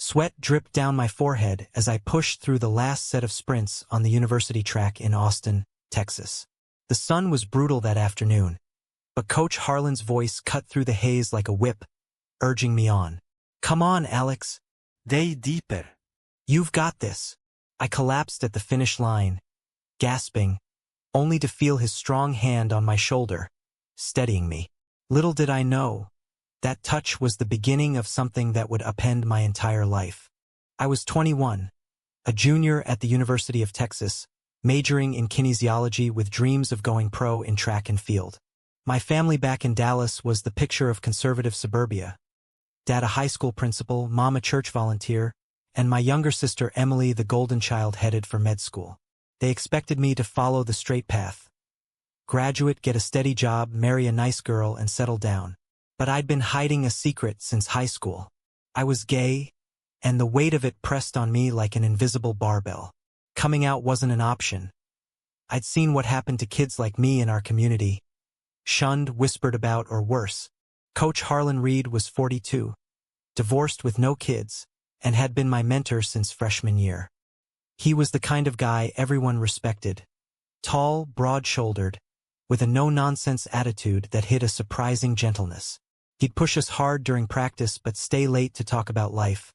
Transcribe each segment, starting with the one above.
Sweat dripped down my forehead as I pushed through the last set of sprints on the university track in Austin, Texas. The sun was brutal that afternoon, but Coach Harlan's voice cut through the haze like a whip, urging me on. Come on, Alex. Dig deeper. You've got this. I collapsed at the finish line, gasping, only to feel his strong hand on my shoulder, steadying me. Little did I know, that touch was the beginning of something that would upend my entire life. I was 21, a junior at the University of Texas, majoring in kinesiology with dreams of going pro in track and field. My family back in Dallas was the picture of conservative suburbia. Dad a high school principal, Mom a church volunteer, and my younger sister Emily the golden child headed for med school. They expected me to follow the straight path. Graduate, get a steady job, marry a nice girl, and settle down. But I'd been hiding a secret since high school. I was gay, and the weight of it pressed on me like an invisible barbell. Coming out wasn't an option. I'd seen what happened to kids like me in our community. Shunned, whispered about, or worse. Coach Harlan Reed was 42, divorced with no kids, and had been my mentor since freshman year. He was the kind of guy everyone respected. Tall, broad-shouldered, with a no-nonsense attitude that hid a surprising gentleness. He'd push us hard during practice but stay late to talk about life,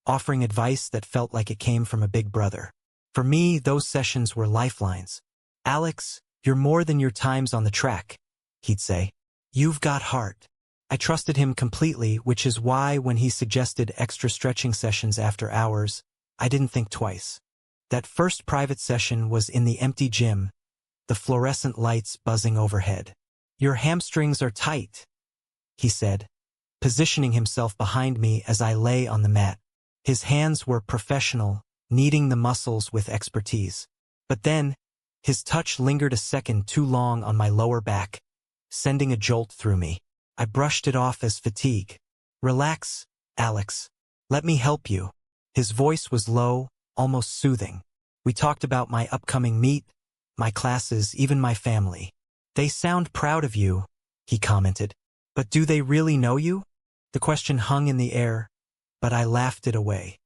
offering advice that felt like it came from a big brother. For me, those sessions were lifelines. Alex, you're more than your times on the track, he'd say. You've got heart. I trusted him completely, which is why when he suggested extra stretching sessions after hours, I didn't think twice. That first private session was in the empty gym, the fluorescent lights buzzing overhead. Your hamstrings are tight, he said, positioning himself behind me as I lay on the mat. His hands were professional, kneading the muscles with expertise. But then, his touch lingered a second too long on my lower back, sending a jolt through me. I brushed it off as fatigue. Relax, Alex. Let me help you. His voice was low, almost soothing. We talked about my upcoming meet, my classes, even my family. They sound proud of you, he commented. But do they really know you? The question hung in the air, but I laughed it away.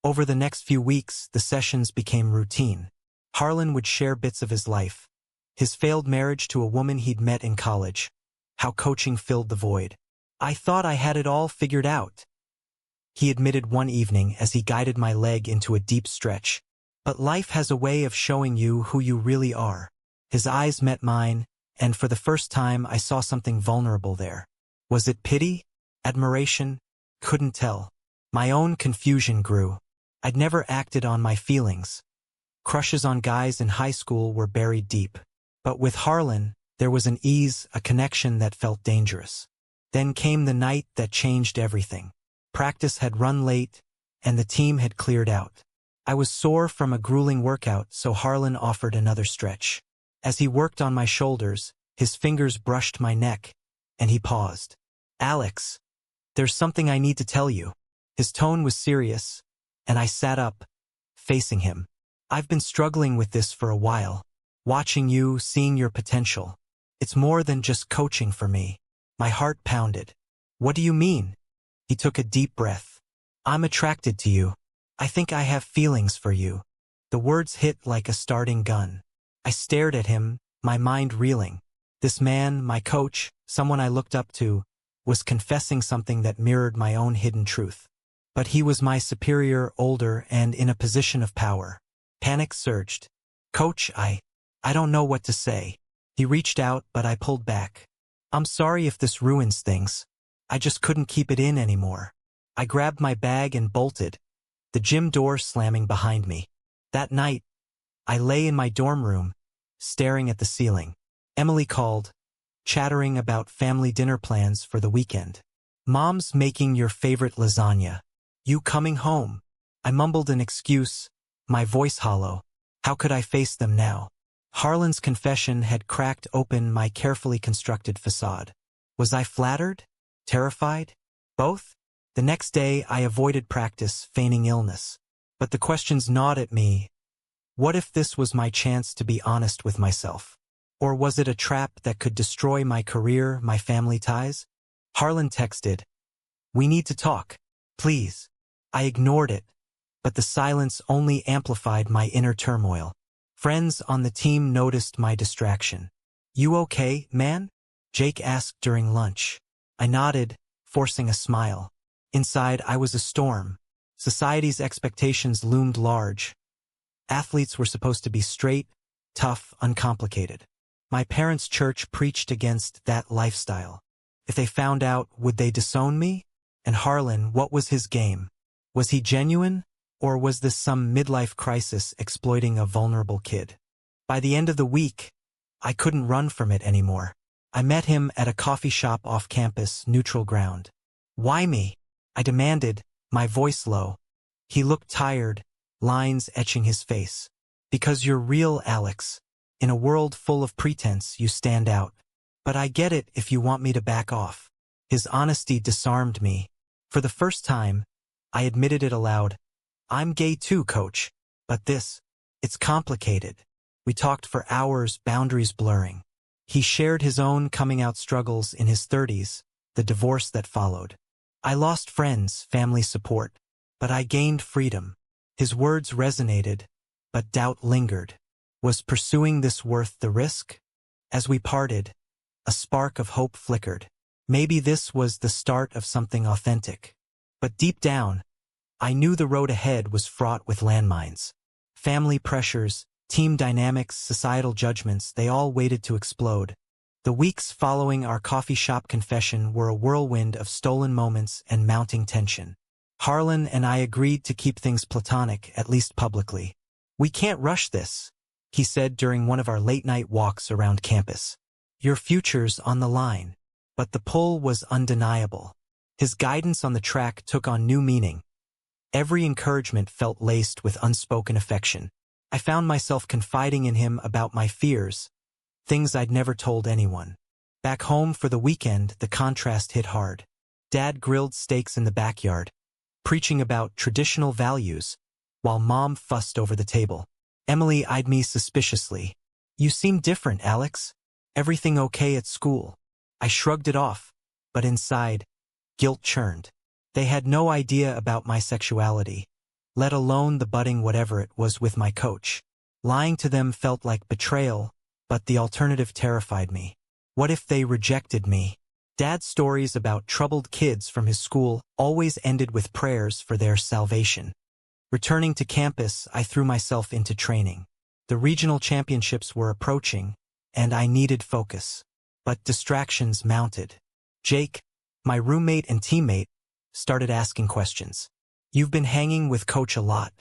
Over the next few weeks, the sessions became routine. Harlan would share bits of his life. His failed marriage to a woman he'd met in college. How coaching filled the void. I thought I had it all figured out, he admitted one evening as he guided my leg into a deep stretch. But life has a way of showing you who you really are. His eyes met mine, and for the first time I saw something vulnerable there. Was it pity? Admiration? Couldn't tell. My own confusion grew. I'd never acted on my feelings. Crushes on guys in high school were buried deep. But with Harlan, there was an ease, a connection that felt dangerous. Then came the night that changed everything. Practice had run late, and the team had cleared out. I was sore from a grueling workout, so Harlan offered another stretch. As he worked on my shoulders, his fingers brushed my neck, and he paused. Alex, there's something I need to tell you. His tone was serious, and I sat up, facing him. I've been struggling with this for a while. Watching you, seeing your potential. It's more than just coaching for me. My heart pounded. What do you mean? He took a deep breath. I'm attracted to you. I think I have feelings for you. The words hit like a starting gun. I stared at him, my mind reeling. This man, my coach, someone I looked up to, was confessing something that mirrored my own hidden truth. But he was my superior, older, and in a position of power. Panic surged. Coach, I don't know what to say. He reached out, but I pulled back. I'm sorry if this ruins things. I just couldn't keep it in anymore. I grabbed my bag and bolted, the gym door slamming behind me. That night, I lay in my dorm room, staring at the ceiling. Emily called, chattering about family dinner plans for the weekend. Mom's making your favorite lasagna. You coming home? I mumbled an excuse, my voice hollow. How could I face them now? Harlan's confession had cracked open my carefully constructed facade. Was I flattered? Terrified? Both? The next day I avoided practice, feigning illness. But the questions gnawed at me. What if this was my chance to be honest with myself? Or was it a trap that could destroy my career, my family ties? Harlan texted, "We need to talk. Please." I ignored it, but the silence only amplified my inner turmoil. Friends on the team noticed my distraction. "You okay, man?" Jake asked during lunch. I nodded, forcing a smile. Inside, I was a storm. Society's expectations loomed large. Athletes were supposed to be straight, tough, uncomplicated. My parents' church preached against that lifestyle. If they found out, would they disown me? And Harlan, what was his game? Was he genuine, or was this some midlife crisis exploiting a vulnerable kid? By the end of the week, I couldn't run from it anymore. I met him at a coffee shop off campus, neutral ground. "Why me?" I demanded, my voice low. He looked tired, lines etching his face. "Because you're real, Alex. In a world full of pretense, you stand out. But I get it if you want me to back off." His honesty disarmed me. For the first time, I admitted it aloud. "I'm gay too, coach. But it's complicated." We talked for hours, boundaries blurring. He shared his own coming-out struggles in his 30s, the divorce that followed. I lost friends, family support, but I gained freedom. His words resonated, but doubt lingered. Was pursuing this worth the risk? As we parted, a spark of hope flickered. Maybe this was the start of something authentic. But deep down, I knew the road ahead was fraught with landmines. Family pressures, team dynamics, societal judgments, they all waited to explode. The weeks following our coffee shop confession were a whirlwind of stolen moments and mounting tension. Harlan and I agreed to keep things platonic, at least publicly. "We can't rush this," he said during one of our late-night walks around campus. "Your future's on the line." But the pull was undeniable. His guidance on the track took on new meaning. Every encouragement felt laced with unspoken affection. I found myself confiding in him about my fears, things I'd never told anyone. Back home for the weekend, the contrast hit hard. Dad grilled steaks in the backyard, preaching about traditional values, while Mom fussed over the table. Emily eyed me suspiciously. "You seem different, Alex. Everything okay at school?" I shrugged it off, but inside, guilt churned. They had no idea about my sexuality, let alone the budding whatever it was with my coach. Lying to them felt like betrayal, but the alternative terrified me. What if they rejected me? Dad's stories about troubled kids from his school always ended with prayers for their salvation. Returning to campus, I threw myself into training. The regional championships were approaching, and I needed focus. But distractions mounted. Jake, my roommate and teammate, started asking questions. "You've been hanging with Coach a lot.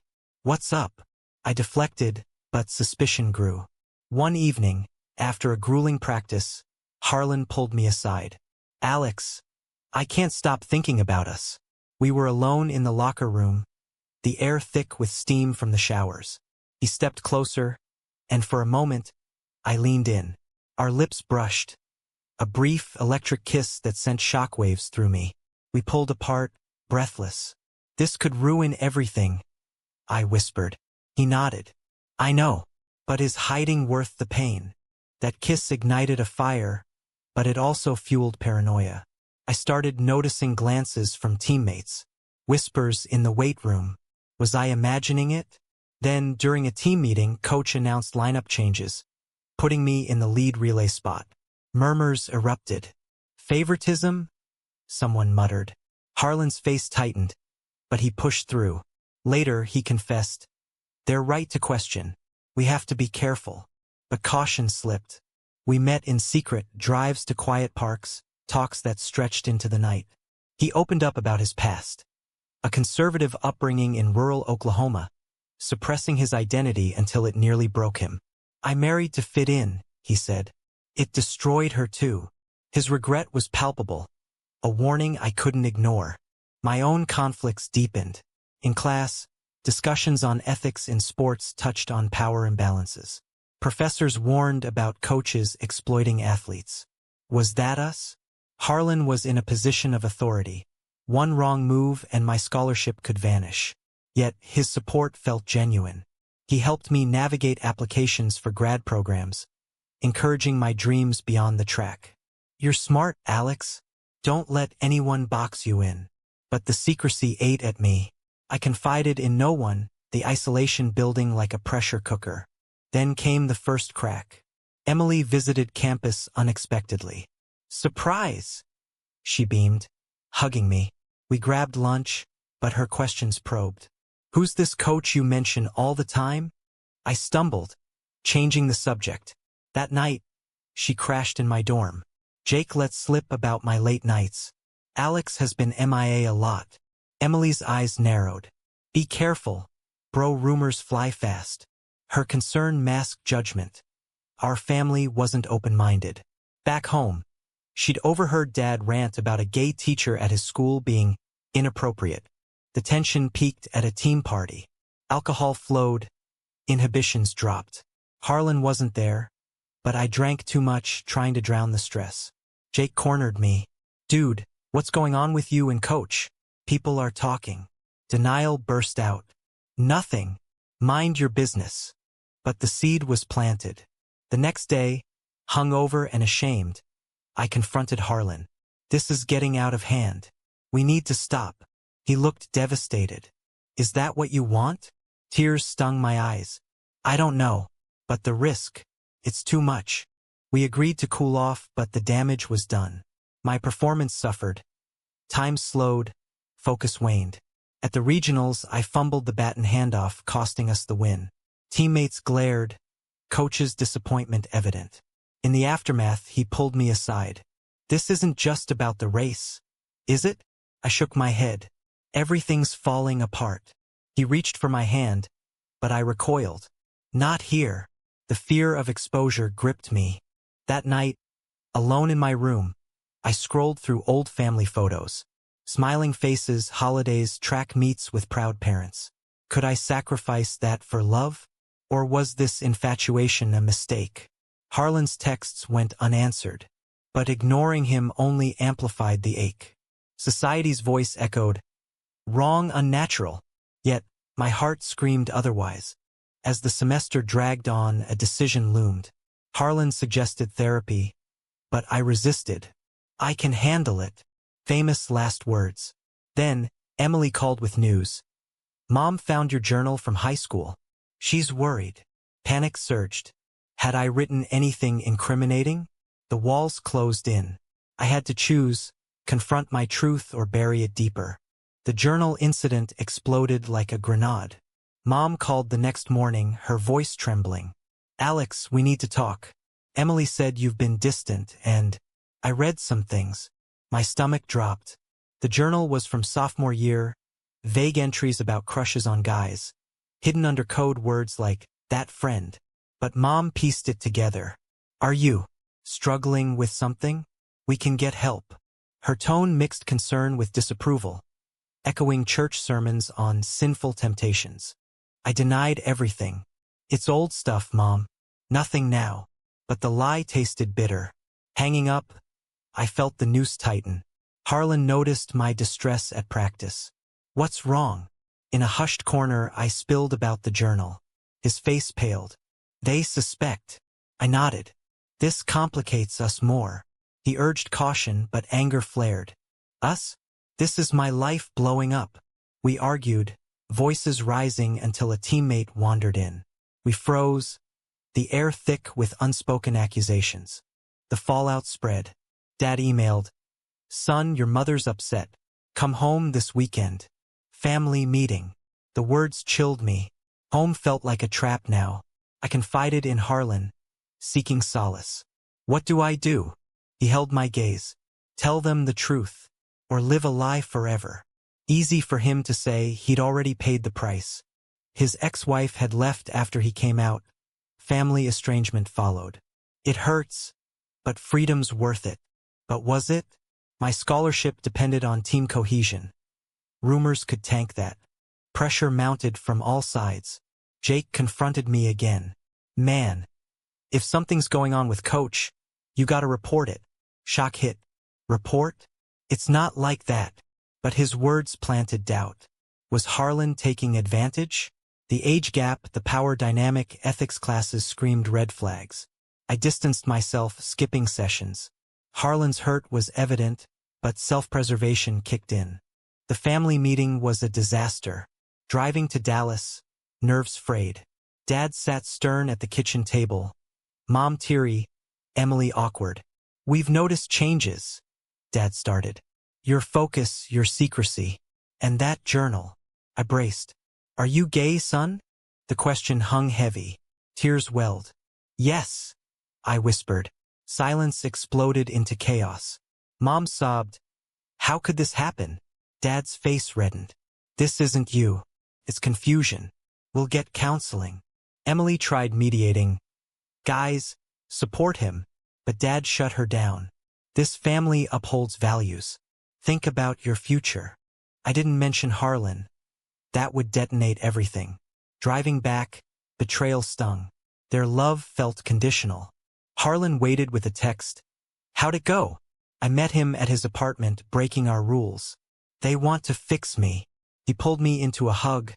What's up?" I deflected, but suspicion grew. One evening, after a grueling practice, Harlan pulled me aside. "Alex, I can't stop thinking about us." We were alone in the locker room, the air thick with steam from the showers. He stepped closer, and for a moment, I leaned in. Our lips brushed. A brief, electric kiss that sent shockwaves through me. We pulled apart, breathless. "This could ruin everything," I whispered. He nodded. "I know. But is hiding worth the pain?" That kiss ignited a fire, but it also fueled paranoia. I started noticing glances from teammates, whispers in the weight room. Was I imagining it? Then, during a team meeting, Coach announced lineup changes, putting me in the lead relay spot. Murmurs erupted. "Favoritism?" someone muttered. Harlan's face tightened, but he pushed through. Later, he confessed, "They're right to question. We have to be careful." But caution slipped. We met in secret, drives to quiet parks, talks that stretched into the night. He opened up about his past. A conservative upbringing in rural Oklahoma, suppressing his identity until it nearly broke him. "I married to fit in," he said. "It destroyed her too." His regret was palpable, a warning I couldn't ignore. My own conflicts deepened. In class, discussions on ethics in sports touched on power imbalances. Professors warned about coaches exploiting athletes. Was that us? Harlan was in a position of authority. One wrong move and my scholarship could vanish. Yet his support felt genuine. He helped me navigate applications for grad programs, encouraging my dreams beyond the track. "You're smart, Alex. Don't let anyone box you in." But the secrecy ate at me. I confided in no one, the isolation building like a pressure cooker. Then came the first crack. Emily visited campus unexpectedly. Surprise! She beamed, hugging me. We grabbed lunch, but her questions probed. Who's this coach you mention all the time? I stumbled, changing the subject. That night, she crashed in my dorm. Jake let slip about my late nights. Alex has been MIA a lot. Emily's eyes narrowed. Be careful, bro, rumors fly fast. Her concern masked judgment. Our family wasn't open-minded. Back home, she'd overheard Dad rant about a gay teacher at his school being inappropriate. The tension peaked at a team party. Alcohol flowed, inhibitions dropped. Harlan wasn't there, but I drank too much trying to drown the stress. Jake cornered me. Dude, what's going on with you and Coach? People are talking. Denial burst out. Nothing. Mind your business. But the seed was planted. The next day, hungover and ashamed, I confronted Harlan. This is getting out of hand. We need to stop. He looked devastated. Is that what you want? Tears stung my eyes. I don't know. But the risk. It's too much. We agreed to cool off, but the damage was done. My performance suffered. Time slowed. Focus waned. At the regionals, I fumbled the baton handoff, costing us the win. Teammates glared. Coach's disappointment evident. In the aftermath, he pulled me aside. This isn't just about the race, is it? I shook my head. Everything's falling apart. He reached for my hand, but I recoiled. Not here. The fear of exposure gripped me. That night, alone in my room, I scrolled through old family photos. Smiling faces, holidays, track meets with proud parents. Could I sacrifice that for love? Or was this infatuation a mistake? Harlan's texts went unanswered, but ignoring him only amplified the ache. Society's voice echoed, wrong, unnatural. Yet, my heart screamed otherwise. As the semester dragged on, a decision loomed. Harlan suggested therapy, but I resisted. I can handle it. Famous last words. Then, Emily called with news. Mom found your journal from high school. She's worried. Panic surged. Had I written anything incriminating? The walls closed in. I had to choose, confront my truth or bury it deeper. The journal incident exploded like a grenade. Mom called the next morning, her voice trembling. Alex, we need to talk. Emily said you've been distant, and I read some things. My stomach dropped. The journal was from sophomore year, vague entries about crushes on guys, hidden under code words like, that friend. But Mom pieced it together. Are you struggling with something? We can get help. Her tone mixed concern with disapproval, echoing church sermons on sinful temptations. I denied everything. It's old stuff, Mom. Nothing now. But the lie tasted bitter. Hanging up, I felt the noose tighten. Harlan noticed my distress at practice. What's wrong? In a hushed corner, I spilled about the journal. His face paled. They suspect. I nodded. This complicates us more. He urged caution, but anger flared. Us? This is my life blowing up. We argued, voices rising until a teammate wandered in. We froze, the air thick with unspoken accusations. The fallout spread. Dad emailed, Son, your mother's upset. Come home this weekend. Family meeting. The words chilled me. Home felt like a trap now. I confided in Harlan, seeking solace. What do I do? He held my gaze. Tell them the truth, or live a lie forever. Easy for him to say, he'd already paid the price. His ex-wife had left after he came out. Family estrangement followed. It hurts, but freedom's worth it. But was it? My scholarship depended on team cohesion. Rumors could tank that. Pressure mounted from all sides. Jake confronted me again. Man, if something's going on with Coach, you gotta report it. Shock hit. Report? It's not like that. But his words planted doubt. Was Harlan taking advantage? The age gap, the power dynamic, ethics classes screamed red flags. I distanced myself, skipping sessions. Harlan's hurt was evident, but self-preservation kicked in. The family meeting was a disaster. Driving to Dallas, nerves frayed. Dad sat stern at the kitchen table. Mom teary, Emily awkward. "We've noticed changes," Dad started. "Your focus, your secrecy. And that journal." I braced. "Are you gay, son?" The question hung heavy. Tears welled. "Yes," I whispered. Silence exploded into chaos. Mom sobbed. "How could this happen?" Dad's face reddened. "This isn't you. It's confusion. We'll get counseling." Emily tried mediating. "Guys, support him." But Dad shut her down. "This family upholds values. Think about your future." I didn't mention Harlan. That would detonate everything. Driving back, betrayal stung. Their love felt conditional. Harlan waited with a text. "How'd it go?" I met him at his apartment, breaking our rules. "They want to fix me." He pulled me into a hug,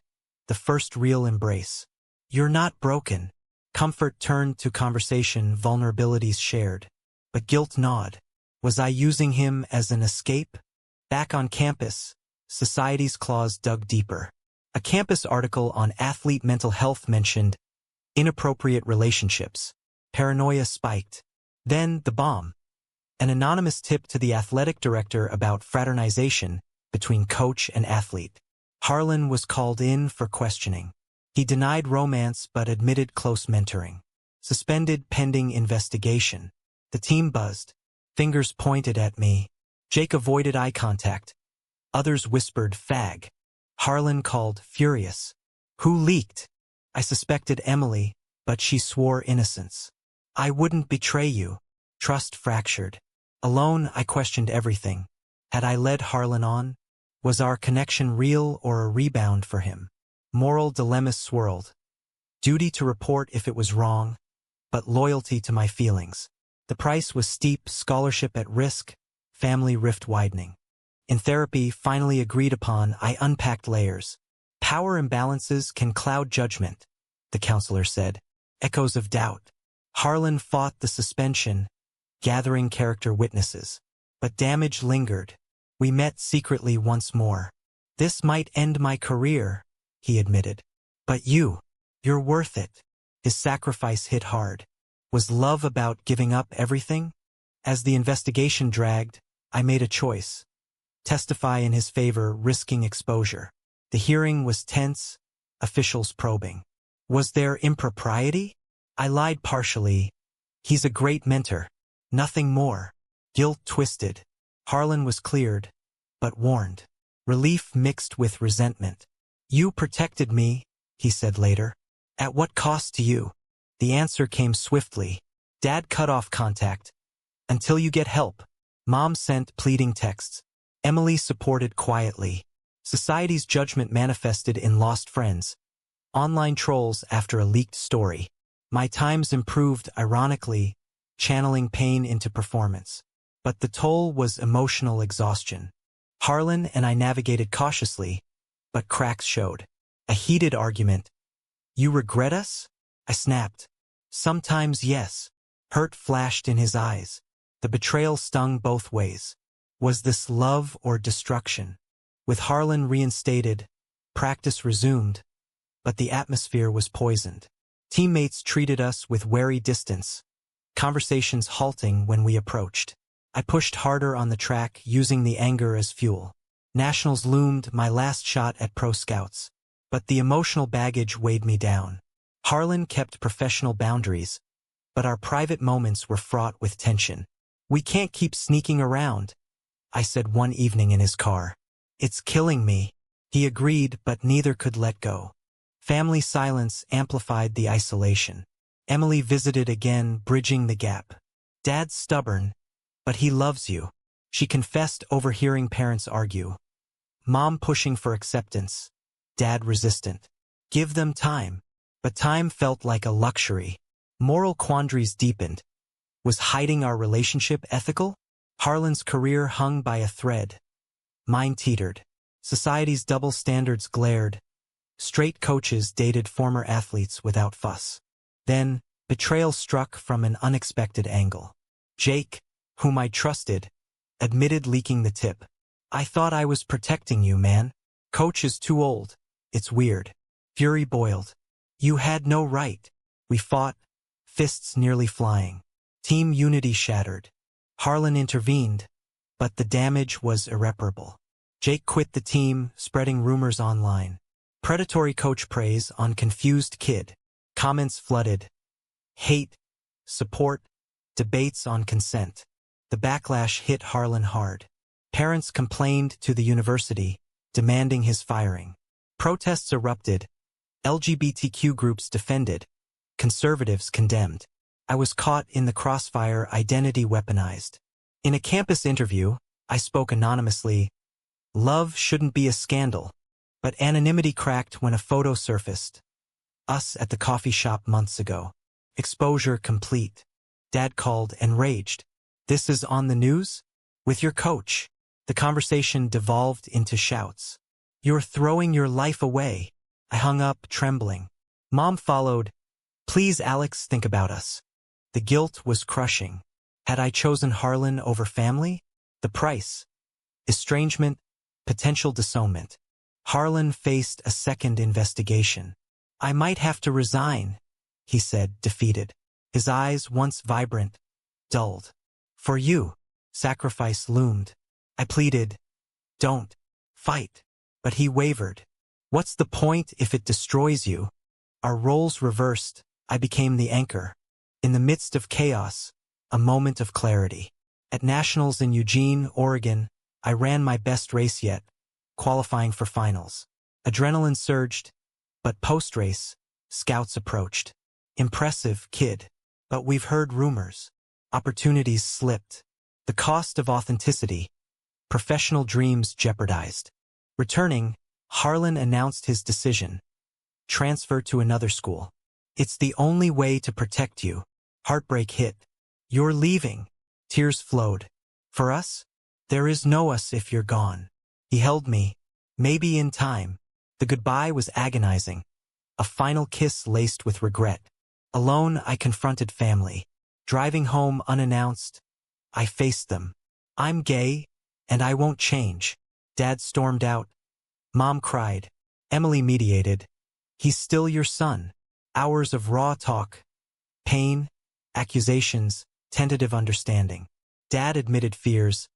the first real embrace. "You're not broken." Comfort turned to conversation, vulnerabilities shared. But guilt gnawed. Was I using him as an escape? Back on campus, society's claws dug deeper. A campus article on athlete mental health mentioned inappropriate relationships. Paranoia spiked. Then the bomb. An anonymous tip to the athletic director about fraternization between coach and athlete. Harlan was called in for questioning. He denied romance but admitted close mentoring. Suspended pending investigation. The team buzzed. Fingers pointed at me. Jake avoided eye contact. Others whispered fag. Harlan called furious. Who leaked? I suspected Emily, but she swore innocence. "I wouldn't betray you." Trust fractured. Alone, I questioned everything. Had I led Harlan on? Was our connection real or a rebound for him? Moral dilemmas swirled. Duty to report if it was wrong, but loyalty to my feelings. The price was steep, scholarship at risk, family rift widening. In therapy, finally agreed upon, I unpacked layers. Power imbalances can cloud judgment, the counselor said. Echoes of doubt. Harlan fought the suspension, gathering character witnesses. But damage lingered. We met secretly once more. "This might end my career," he admitted. "But you're worth it." His sacrifice hit hard. Was love about giving up everything? As the investigation dragged, I made a choice. Testify in his favor, risking exposure. The hearing was tense, officials probing. Was there impropriety? I lied partially. He's a great mentor. Nothing more. Guilt twisted. Harlan was cleared, but warned. Relief mixed with resentment. "You protected me," he said later. "At what cost to you?" The answer came swiftly. Dad cut off contact. "Until you get help." Mom sent pleading texts. Emily supported quietly. Society's judgment manifested in lost friends. Online trolls after a leaked story. My times improved, ironically, channeling pain into performance. But the toll was emotional exhaustion. Harlan and I navigated cautiously, but cracks showed. A heated argument. "You regret us?" I snapped. "Sometimes yes." Hurt flashed in his eyes. The betrayal stung both ways. Was this love or destruction? With Harlan reinstated, practice resumed, but the atmosphere was poisoned. Teammates treated us with wary distance, conversations halting when we approached. I pushed harder on the track, using the anger as fuel. Nationals loomed, my last shot at pro scouts. But the emotional baggage weighed me down. Harlan kept professional boundaries, but our private moments were fraught with tension. "We can't keep sneaking around," I said one evening in his car. "It's killing me." He agreed, but neither could let go. Family silence amplified the isolation. Emily visited again, bridging the gap. "Dad's stubborn, but he loves you." She confessed, overhearing parents argue. Mom pushing for acceptance. Dad resistant. Give them time. But time felt like a luxury. Moral quandaries deepened. Was hiding our relationship ethical? Harlan's career hung by a thread. Mine teetered. Society's double standards glared. Straight coaches dated former athletes without fuss. Then, betrayal struck from an unexpected angle. Jake, whom I trusted, admitted leaking the tip. "I thought I was protecting you, man. Coach is too old." It's weird. Fury boiled. You had no right. We fought, fists nearly flying. Team unity shattered. Harlan intervened, but the damage was irreparable. Jake quit the team, spreading rumors online. Predatory coach praise on confused kid. Comments flooded. Hate, support, debates on consent. The backlash hit Harlan hard. Parents complained to the university, demanding his firing. Protests erupted. LGBTQ groups defended. Conservatives condemned. I was caught in the crossfire, identity weaponized. In a campus interview, I spoke anonymously. Love shouldn't be a scandal. But anonymity cracked when a photo surfaced. Us at the coffee shop months ago. Exposure complete. Dad called, enraged. This is on the news? With your coach. The conversation devolved into shouts. You're throwing your life away. I hung up, trembling. Mom followed. Please, Alex, think about us. The guilt was crushing. Had I chosen Harlan over family? The price. Estrangement, potential disownment. Harlan faced a second investigation. I might have to resign, he said, defeated. His eyes, once vibrant, dulled. For you, sacrifice loomed. I pleaded, don't fight. But he wavered. What's the point if it destroys you? Our roles reversed. I became the anchor. In the midst of chaos, a moment of clarity. At Nationals in Eugene, Oregon, I ran my best race yet, qualifying for finals. Adrenaline surged, but post-race, scouts approached. Impressive, kid. But we've heard rumors. Opportunities slipped. The cost of authenticity. Professional dreams jeopardized. Returning, Harlan announced his decision. Transfer to another school. It's the only way to protect you. Heartbreak hit. You're leaving. Tears flowed. For us? There is no us if you're gone. He held me. Maybe in time. The goodbye was agonizing. A final kiss laced with regret. Alone, I confronted family. Driving home unannounced, I faced them. I'm gay, and I won't change. Dad stormed out. Mom cried. Emily mediated. He's still your son. Hours of raw talk. Pain, accusations, tentative understanding. Dad admitted fears.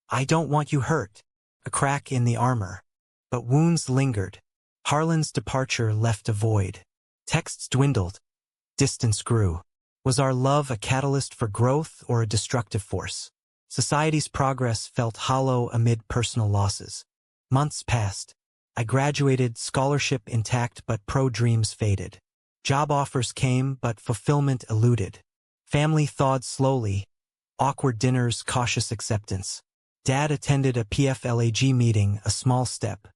I don't want you hurt. A crack in the armor. But wounds lingered. Harlan's departure left a void. Texts dwindled. Distance grew. Was our love a catalyst for growth or a destructive force? Society's progress felt hollow amid personal losses. Months passed. I graduated, scholarship intact, but pro-dreams faded. Job offers came, but fulfillment eluded. Family thawed slowly. Awkward dinners, cautious acceptance. Dad attended a PFLAG meeting, a small step.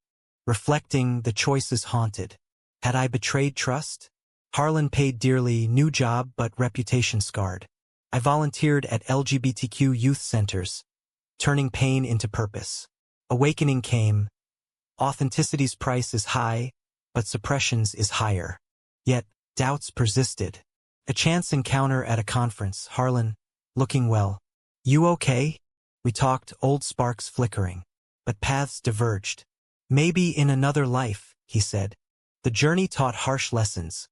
Reflecting, the choices haunted. Had I betrayed trust? Harlan paid dearly, new job but reputation scarred. I volunteered at LGBTQ youth centers, turning pain into purpose. Awakening came. Authenticity's price is high, but suppression's is higher. Yet, doubts persisted. A chance encounter at a conference, Harlan, looking well. You okay? We talked, old sparks flickering. But paths diverged. Maybe in another life, he said. The journey taught harsh lessons.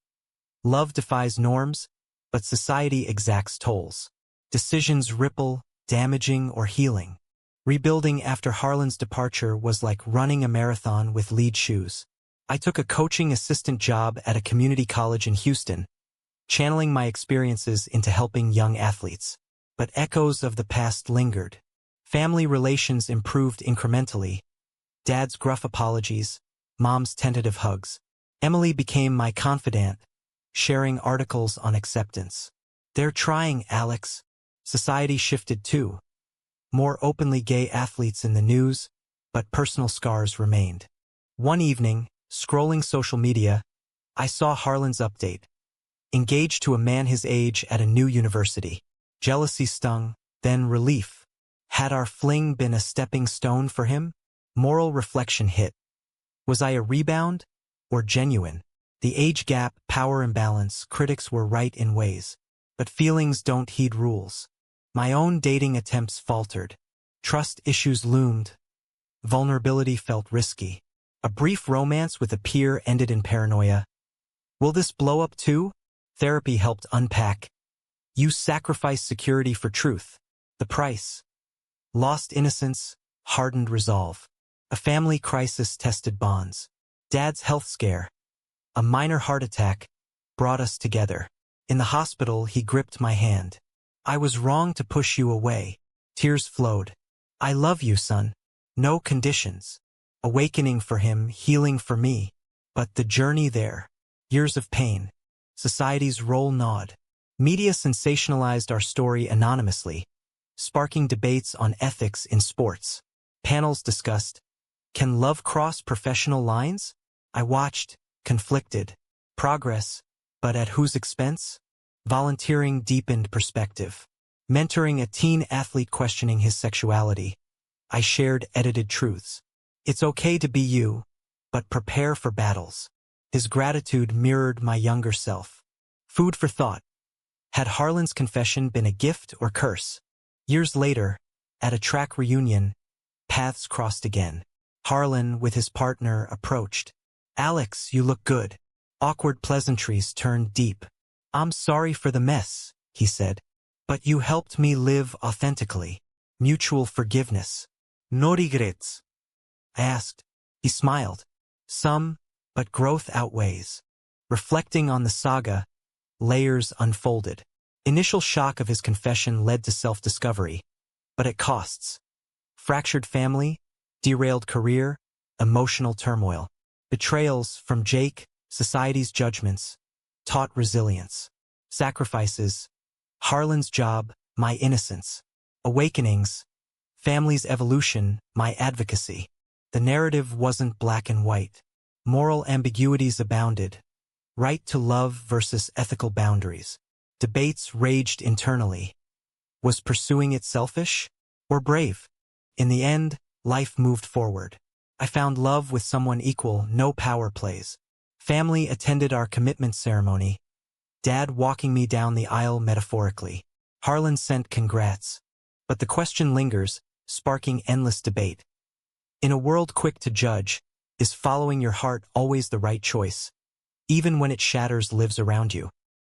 Love defies norms, but society exacts tolls. Decisions ripple, damaging or healing. Rebuilding after Harlan's departure was like running a marathon with lead shoes. I took a coaching assistant job at a community college in Houston, channeling my experiences into helping young athletes. But echoes of the past lingered. Family relations improved incrementally. Dad's gruff apologies, Mom's tentative hugs. Emily became my confidant, sharing articles on acceptance. They're trying, Alex. Society shifted too. More openly gay athletes in the news, but personal scars remained. One evening, scrolling social media, I saw Harlan's update. Engaged to a man his age at a new university. Jealousy stung, then relief. Had our fling been a stepping stone for him? Moral reflection hit. Was I a rebound or genuine? The age gap, power imbalance, critics were right in ways. But feelings don't heed rules. My own dating attempts faltered. Trust issues loomed. Vulnerability felt risky. A brief romance with a peer ended in paranoia. Will this blow up too? Therapy helped unpack. You sacrifice security for truth. The price. Lost innocence, hardened resolve. A family crisis tested bonds. Dad's health scare. A minor heart attack brought us together. In the hospital, he gripped my hand. I was wrong to push you away. Tears flowed. I love you, son. No conditions. Awakening for him, healing for me. But the journey there. Years of pain. Society's roll gnawed. Media sensationalized our story anonymously, sparking debates on ethics in sports. Panels discussed, can love cross professional lines? I watched, conflicted. Progress, but at whose expense? Volunteering deepened perspective. Mentoring a teen athlete questioning his sexuality. I shared edited truths. It's okay to be you, but prepare for battles. His gratitude mirrored my younger self. Food for thought. Had Harlan's confession been a gift or curse? Years later, at a track reunion, paths crossed again. Harlan, with his partner, approached. Alex, you look good. Awkward pleasantries turned deep. I'm sorry for the mess, he said. But you helped me live authentically. Mutual forgiveness. No regrets. I asked. He smiled. Some, but growth outweighs. Reflecting on the saga, layers unfolded. Initial shock of his confession led to self-discovery, but at costs. Fractured family, derailed career, emotional turmoil. Betrayals from Jake, society's judgments, taught resilience. Sacrifices, Harlan's job, my innocence. Awakenings, family's evolution, my advocacy. The narrative wasn't black and white. Moral ambiguities abounded. Right to love versus ethical boundaries. Debates raged internally. Was pursuing it selfish or brave? In the end, life moved forward. I found love with someone equal, no power plays. Family attended our commitment ceremony. Dad walking me down the aisle metaphorically. Harlan sent congrats. But the question lingers, sparking endless debate. In a world quick to judge, is following your heart always the right choice? Even when it shatters lives around you.